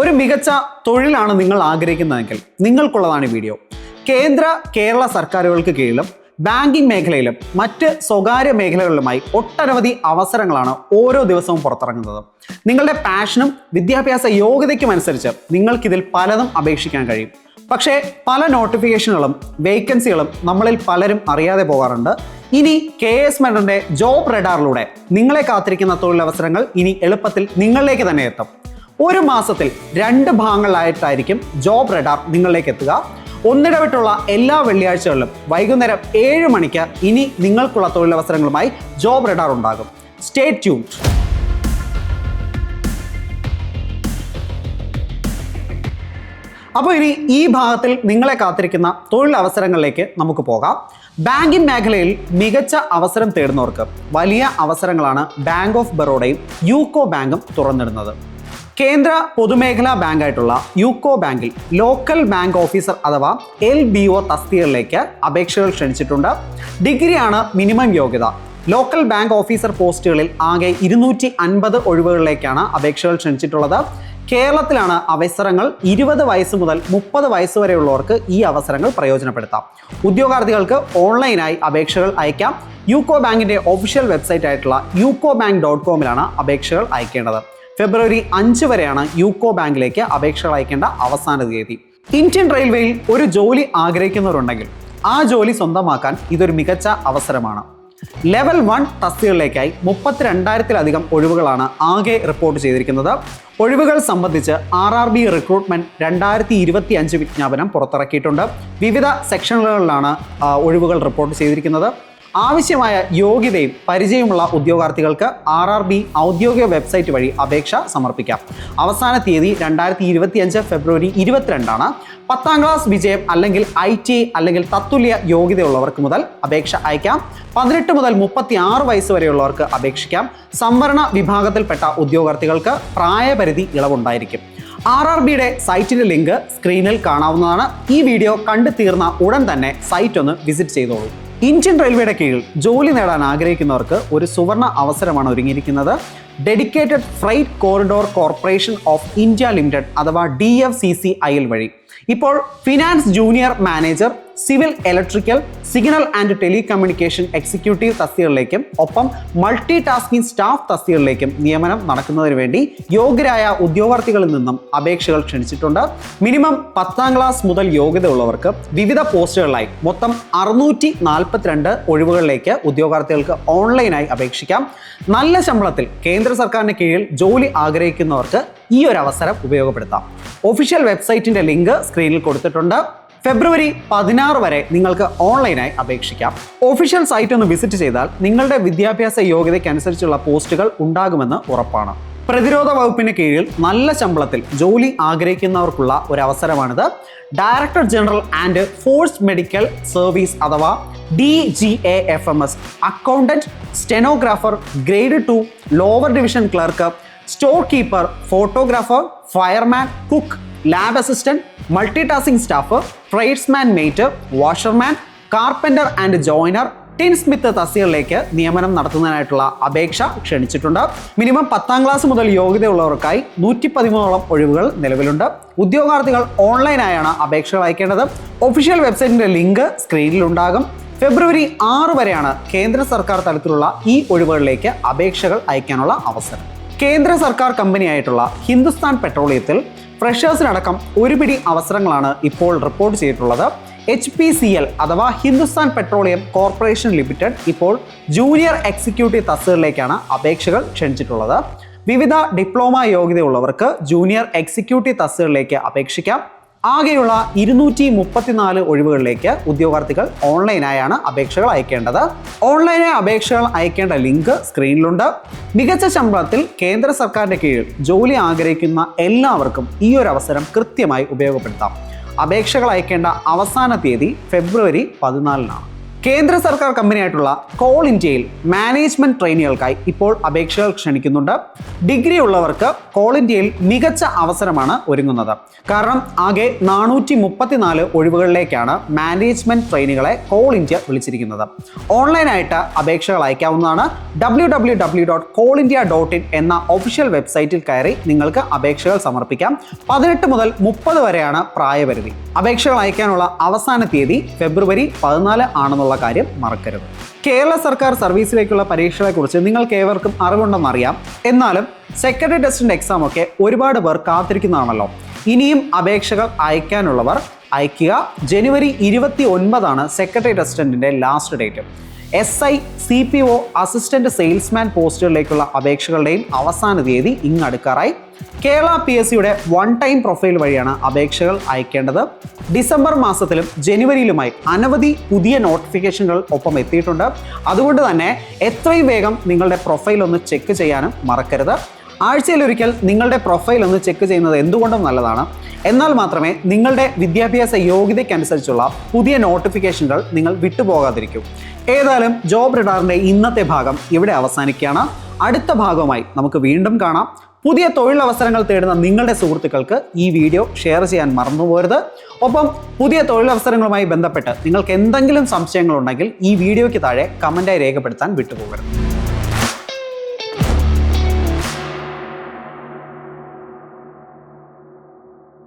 ഒരു മികച്ച തൊഴിലാണ് നിങ്ങൾ ആഗ്രഹിക്കുന്നതെങ്കിൽ നിങ്ങൾക്കുള്ളതാണ് ഈ വീഡിയോ. കേന്ദ്ര കേരള സർക്കാരുകൾക്ക് കീഴിലും ബാങ്കിംഗ് മേഖലയിലും മറ്റ് സ്വകാര്യ മേഖലകളിലുമായി ഒട്ടനവധി അവസരങ്ങളാണ് ഓരോ ദിവസവും പുറത്തിറങ്ങുന്നത്. നിങ്ങളുടെ പാഷനും വിദ്യാഭ്യാസ യോഗ്യതയ്ക്കും അനുസരിച്ച് നിങ്ങൾക്കിതിൽ പലതും അപേക്ഷിക്കാൻ കഴിയും. പക്ഷേ പല നോട്ടിഫിക്കേഷനുകളും വേക്കൻസികളും നമ്മളിൽ പലരും അറിയാതെ പോകാറുണ്ട്. ഇനി KS മെൻറ്ററിന്റെ ജോബ് റഡാറിലൂടെ നിങ്ങളെ കാത്തിരിക്കുന്ന തൊഴിലവസരങ്ങൾ ഇനി എളുപ്പത്തിൽ നിങ്ങളിലേക്ക് തന്നെ എത്തും. ഒരു മാസത്തിൽ 2 ഭാഗങ്ങളിലായിട്ടായിരിക്കും ജോബ് റഡാർ നിങ്ങളിലേക്ക് എത്തുക. ഒന്നിടവിട്ടുള്ള എല്ലാ വെള്ളിയാഴ്ചകളിലും വൈകുന്നേരം 7 മണിക്ക് ഇനി നിങ്ങൾക്കുള്ള തൊഴിലവസരങ്ങളുമായി ജോബ് റഡാർ ഉണ്ടാകും. Stay tuned. അപ്പോൾ ഇനി ഈ ഭാഗത്തിൽ നിങ്ങളെ കാത്തിരിക്കുന്ന തൊഴിലവസരങ്ങളിലേക്ക് നമുക്ക് പോകാം. ബാങ്കിംഗ് മേഖലയിൽ മികച്ച അവസരം തേടുന്നവർക്ക് വലിയ അവസരങ്ങളാണ് ബാങ്ക് ഓഫ് ബറോഡയും യൂക്കോ ബാങ്കും തുറന്നിടുന്നത്. കേന്ദ്ര പൊതുമേഖലാ ബാങ്കായിട്ടുള്ള യൂക്കോ ബാങ്കിൽ ലോക്കൽ ബാങ്ക് ഓഫീസർ അഥവാ LBO തസ്തികകളിലേക്ക് അപേക്ഷകൾ ക്ഷണിച്ചിട്ടുണ്ട്. ഡിഗ്രിയാണ് മിനിമം യോഗ്യത. ലോക്കൽ ബാങ്ക് ഓഫീസർ പോസ്റ്റുകളിൽ ആകെ 250 ഒഴിവുകളിലേക്കാണ് അപേക്ഷകൾ ക്ഷണിച്ചിട്ടുള്ളത്. കേരളത്തിലാണ് അവസരങ്ങൾ. 20 വയസ്സ് മുതൽ 30 വയസ്സ് വരെയുള്ളവർക്ക് ഈ അവസരങ്ങൾ പ്രയോജനപ്പെടുത്താം. ഉദ്യോഗാർത്ഥികൾക്ക് ഓൺലൈനായി അപേക്ഷകൾ അയക്കാം. യൂക്കോ ബാങ്കിന്റെ ഒഫീഷ്യൽ വെബ്സൈറ്റ് ആയിട്ടുള്ള ucobank.com അപേക്ഷകൾ അയക്കേണ്ടത്. ഫെബ്രുവരി 5 വരെയാണ് യൂക്കോ ബാങ്കിലേക്ക് അപേക്ഷകൾ അയക്കേണ്ട അവസാന തീയതി. ഇന്ത്യൻ റെയിൽവേയിൽ ഒരു ജോലി ആഗ്രഹിക്കുന്നവരുണ്ടെങ്കിൽ ആ ജോലി സ്വന്തമാക്കാൻ ഇതൊരു മികച്ച അവസരമാണ്. ലെവൽ 1 തസ്തികകളിലേക്കായി 32,000-ലധികം ഒഴിവുകളാണ് ആകെ റിപ്പോർട്ട് ചെയ്തിരിക്കുന്നത്. ഒഴിവുകൾ സംബന്ധിച്ച് RRB റിക്രൂട്ട്മെന്റ് 2025 വിജ്ഞാപനം പുറത്തിറക്കിയിട്ടുണ്ട്. വിവിധ സെക്ഷനുകളിലാണ് ഒഴിവുകൾ റിപ്പോർട്ട് ചെയ്തിരിക്കുന്നത്. ആവശ്യമായ യോഗ്യതയും പരിചയമുള്ള ഉദ്യോഗാർത്ഥികൾക്ക് RRB ഔദ്യോഗിക വെബ്സൈറ്റ് വഴി അപേക്ഷ സമർപ്പിക്കാം. അവസാന തീയതി 2025 ഫെബ്രുവരി 22 10ാം ക്ലാസ് വിജയം അല്ലെങ്കിൽ ITI അല്ലെങ്കിൽ തത്തുല്യ യോഗ്യതയുള്ളവർക്ക് മുതൽ അപേക്ഷ അയക്കാം. 18 മുതൽ 36 വയസ്സ് വരെയുള്ളവർക്ക് അപേക്ഷിക്കാം. സംവരണ വിഭാഗത്തിൽപ്പെട്ട ഉദ്യോഗാർത്ഥികൾക്ക് പ്രായപരിധി ഇളവുണ്ടായിരിക്കും. RRBയുടെ സൈറ്റിന്റെ ലിങ്ക് സ്ക്രീനിൽ കാണാവുന്നതാണ്. ഈ വീഡിയോ കണ്ടു തീർന്ന ഉടൻ തന്നെ സൈറ്റ് ഒന്ന് വിസിറ്റ് ചെയ്തോളൂ. ഇന്ത്യൻ റെയിൽവേയുടെ കീഴിൽ ജോലി നേടാൻ ആഗ്രഹിക്കുന്നവർക്ക് ഒരു സുവർണ അവസരമാണ് ഒരുങ്ങിയിരിക്കുന്നത്. Dedicated freight corridor corporation of India limited അഥവാ DFCCIL വഴി ഇപ്പോൾ finance junior manager, civil electrical, signal and telecommunication executive തസ്തികകളിലേക്കും ഒപ്പം മൾട്ടി ടാസ്കിംഗ് സ്റ്റാഫ് തസ്തികകളിലേക്കും നിയമനം നടക്കുന്നതിന് വേണ്ടി യോഗ്യരായ ഉദ്യോഗാർത്ഥികളിൽ നിന്നും അപേക്ഷകൾ ക്ഷണിച്ചിട്ടുണ്ട്. മിനിമം 10ാം ക്ലാസ് മുതൽ യോഗ്യത ഉള്ളവർക്ക് വിവിധ പോസ്റ്റുകളിലായി മൊത്തം 642 ഒഴിവുകളിലേക്ക് ഉദ്യോഗാർത്ഥികൾക്ക് ഓൺലൈനായി അപേക്ഷിക്കാം. നല്ല ശമ്പളത്തിൽ കേന്ദ്ര സർക്കാരിന് കീഴിൽ ജോലി ആഗ്രഹിക്കുന്നവർക്ക് ഈ ഒരു അവസരം ഉപയോഗപ്പെടുത്താം. ഒഫീഷ്യൽ വെബ്സൈറ്റിന്റെ ലിങ്ക് സ്ക്രീനിൽ കൊടുത്തിട്ടുണ്ട്. ഫെബ്രുവരി 16 വരെ നിങ്ങൾക്ക് ഓൺലൈനായി അപേക്ഷിക്കാം. ഒഫീഷ്യൽ സൈറ്റ് ഒന്ന് വിസിറ്റ് ചെയ്താൽ നിങ്ങളുടെ വിദ്യാഭ്യാസ യോഗ്യതയ്ക്ക് അനുസരിച്ചുള്ള പോസ്റ്റുകൾ ഉണ്ടാകുമെന്ന് ഉറപ്പാണ്. പ്രതിരോധ വകുപ്പിന് കീഴിൽ നല്ല ശമ്പളത്തിൽ ജോലി ആഗ്രഹിക്കുന്നവർക്കുള്ള ഒരു അവസരമാണിത്. Director general and force medical service അഥവാ DGAFMS accountant, stenographer, grade 2 lower division clerk, store keeper, photographer, fireman, cook, lab assistant, multi tasking staff, tradesman mate, washerman, carpenter and joiner, tin smith തസ്തികകളിലേക്ക് നിയമനം നടത്തുന്നതിനായിട്ടുള്ള അപേക്ഷ ക്ഷണിച്ചിട്ടുണ്ട്. Minimum 10ാം class മുതൽ യോഗ്യതയുള്ളവർക്കായി 113ഓളം ഒഴിവുകൾ നിലവിലുണ്ട്. ഉദ്യോഗാർത്ഥികൾ ഓൺലൈനായാണ് അപേക്ഷകൾ അയക്കേണ്ടത്. Official വെബ്സൈറ്റിന്റെ link സ്ക്രീനിലുണ്ടാകും. ഫെബ്രുവരി 6 വരെയാണ് കേന്ദ്ര സർക്കാർ തലത്തിലുള്ള ഈ ഒഴിവുകളിലേക്ക് അപേക്ഷകൾ അയക്കാനുള്ള അവസരം. കേന്ദ്ര സർക്കാർ കമ്പനിയായിട്ടുള്ള ഹിന്ദുസ്ഥാൻ പെട്രോളിയത്തിൽ ഫ്രഷേഴ്സിനടക്കം ഒരു പിടി അവസരങ്ങളാണ് ഇപ്പോൾ റിപ്പോർട്ട് ചെയ്തിട്ടുള്ളത്. HPCL അഥവാ ഹിന്ദുസ്ഥാൻ പെട്രോളിയം കോർപ്പറേഷൻ ലിമിറ്റഡ് ഇപ്പോൾ ജൂനിയർ എക്സിക്യൂട്ടീവ് തസ്തികകളിലേക്കാണ് അപേക്ഷകൾ ക്ഷണിച്ചിട്ടുള്ളത്. വിവിധ ഡിപ്ലോമ യോഗ്യതയുള്ളവർക്ക് ജൂനിയർ എക്സിക്യൂട്ടീവ് തസ്തികകളിലേക്ക് അപേക്ഷിക്കാം. ആകെയുള്ള 234 ഒഴിവുകളിലേക്ക് ഉദ്യോഗാർത്ഥികൾ ഓൺലൈനായാണ് അപേക്ഷകൾ അയക്കേണ്ടത്. ഓൺലൈനായി അപേക്ഷകൾ അയക്കേണ്ട ലിങ്ക് സ്ക്രീനിലുണ്ട്. മികച്ച ശമ്പളത്തിൽ കേന്ദ്ര സർക്കാരിന്റെ കീഴിൽ ജോലി ആഗ്രഹിക്കുന്ന എല്ലാവർക്കും ഈ ഒരു അവസരം കൃത്യമായി ഉപയോഗപ്പെടുത്താം. അപേക്ഷകൾ അയക്കേണ്ട അവസാന തീയതി ഫെബ്രുവരി 14. കേന്ദ്ര സർക്കാർ കമ്പനിയായിട്ടുള്ള കോൾ ഇന്ത്യയിൽ മാനേജ്മെന്റ് ട്രെയിനികൾക്കായി ഇപ്പോൾ അപേക്ഷകൾ ക്ഷണിക്കുന്നുണ്ട്. ഡിഗ്രി ഉള്ളവർക്ക് കോൾ ഇന്ത്യയിൽ മികച്ച അവസരമാണ് ഒരുങ്ങുന്നത്. കാരണം ആകെ 434 ഒഴിവുകളിലേക്കാണ് മാനേജ്മെന്റ് ട്രെയിനികളെ കോൾ ഇന്ത്യ വിളിച്ചിരിക്കുന്നത്. ഓൺലൈനായിട്ട് അപേക്ഷകൾ അയക്കാവുന്നതാണ്. www.callindia.in എന്ന ഒഫീഷ്യൽ വെബ്സൈറ്റിൽ കയറി നിങ്ങൾക്ക് അപേക്ഷകൾ സമർപ്പിക്കാം. 18 മുതൽ 30 വരെയാണ് പ്രായപരിധി. അപേക്ഷകൾ അയക്കാനുള്ള അവസാന തീയതി ഫെബ്രുവരി 14 ആണെന്നുള്ള കാര്യം മറക്കരുത്. കേരള സർക്കാർ സർവീസിലേക്കുള്ള പരീക്ഷകളെക്കുറിച്ച് നിങ്ങൾക്ക് ഏവർക്കും അറിവുണ്ടെന്നറിയാം. എന്നാലും സെക്രട്ടറി ടെസ്റ്റിന്റെ എക്സാം ഒക്കെ ഒരുപാട് പേർ കാത്തിരിക്കുന്നതാണല്ലോ. ഇനിയും അപേക്ഷകൾ അയക്കാനുള്ളവർ അയക്കുക. ജനുവരി 29 സെക്രട്ടറി ടെസ്റ്റിന്റെ last date. SI, CPO, assistant salesman പോസ്റ്റുകളിലേക്കുള്ള അപേക്ഷകളുടെയും അവസാന തീയതി ഇങ്ങടുക്കാറായി. കേരള PSCയുടെ വൺ ടൈം പ്രൊഫൈൽ വഴിയാണ് അപേക്ഷകൾ അയക്കേണ്ടത്. ഡിസംബർ മാസത്തിലും ജനുവരിയിലുമായി അനവധി പുതിയ നോട്ടിഫിക്കേഷനുകൾ ഒപ്പം എത്തിയിട്ടുണ്ട്. അതുകൊണ്ട് തന്നെ എത്രയും വേഗം നിങ്ങളുടെ പ്രൊഫൈൽ ഒന്ന് ചെക്ക് ചെയ്യാനും മറക്കരുത്. ആഴ്ചയിലൊരിക്കൽ നിങ്ങളുടെ പ്രൊഫൈൽ ഒന്ന് ചെക്ക് ചെയ്യുന്നത് എന്തുകൊണ്ടും നല്ലതാണ്. എന്നാൽ മാത്രമേ നിങ്ങളുടെ വിദ്യാഭ്യാസ യോഗ്യതയ്ക്കനുസരിച്ചുള്ള പുതിയ നോട്ടിഫിക്കേഷനുകൾ നിങ്ങൾ വിട്ടുപോകാതിരിക്കൂ. ഏതായാലും ജോബ് റഡാറിൻ്റെ ഇന്നത്തെ ഭാഗം ഇവിടെ അവസാനിക്കുകയാണ്. അടുത്ത ഭാഗവുമായി നമുക്ക് വീണ്ടും കാണാം. പുതിയ തൊഴിലവസരങ്ങൾ തേടുന്ന നിങ്ങളുടെ സുഹൃത്തുക്കൾക്ക് ഈ വീഡിയോ ഷെയർ ചെയ്യാൻ മറന്നുപോകരുത്. ഒപ്പം പുതിയ തൊഴിലവസരങ്ങളുമായി ബന്ധപ്പെട്ട് നിങ്ങൾക്ക് എന്തെങ്കിലും സംശയങ്ങളുണ്ടെങ്കിൽ ഈ വീഡിയോയ്ക്ക് താഴെ കമൻറ്റായി രേഖപ്പെടുത്താൻ വിട്ടുപോകരുത്.